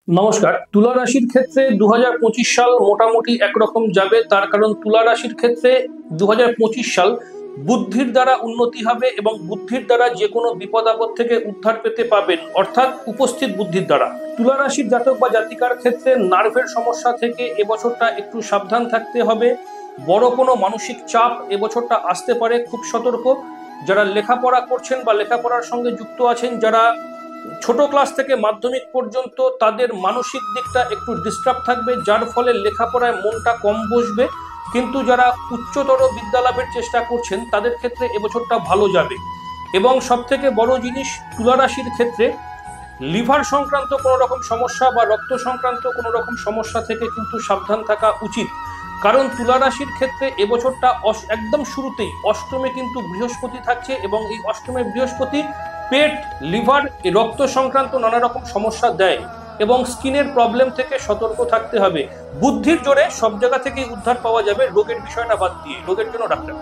নমস্কার। তুলা রাশির ক্ষেত্রে 2025 সাল মোটামুটি একরকম যাবে। তার কারণ তুলা রাশির ক্ষেত্রে 2025 সাল বুদ্ধির দ্বারা উন্নতি হবে এবং বুদ্ধির দ্বারা যে কোনো বিপদ আপদ থেকে উদ্ধার পেতে পাবেন, অর্থাৎ উপস্থিত বুদ্ধির দ্বারা। তুলা রাশির জাতক বা জাতিকার ক্ষেত্রে নার্ভের সমস্যা থেকে এবছরটা একটু সাবধান থাকতে হবে। বড় কোনো মানসিক চাপ এবছরটা আসতে পারে, খুব সতর্ক। যারা লেখাপড়া করছেন বা লেখাপড়ার সঙ্গে যুক্ত আছেন, যারা ছোট ক্লাস থেকে মাধ্যমিক পর্যন্ত, তাদের মানসিক দিকটা একটু ডিস্টার্ব থাকবে, যার ফলে লেখাপড়ায় মনটা কম বসবে। কিন্তু যারা উচ্চতর বিদ্যালাভের চেষ্টা করছেন তাদের ক্ষেত্রে এবছরটা ভালো যাবে। এবং সব থেকে বড় জিনিস, তুলা রাশির ক্ষেত্রে লিভার সংক্রান্ত কোনো রকম সমস্যা বা রক্ত সংক্রান্ত কোনো রকম সমস্যা থেকে কিন্তু সাবধান থাকা উচিত। কারণ তুলা রাশির ক্ষেত্রে এবছরটা একদম শুরুতেই অষ্টমে কিন্তু বৃহস্পতি থাকছে এবং এই অষ্টমে বৃহস্পতি পেট, লিভার, রক্ত সংক্রান্ত নানা রকম সমস্যা দেয় এবং স্কিনের প্রবলেম থেকে সতর্ক থাকতে হবে। বুদ্ধির জোরে সব জায়গা থেকেই উদ্ধার পাওয়া যাবে, রোগের বিষয়টা বাদ দিয়ে। রোগের জন্য ডাক্তার।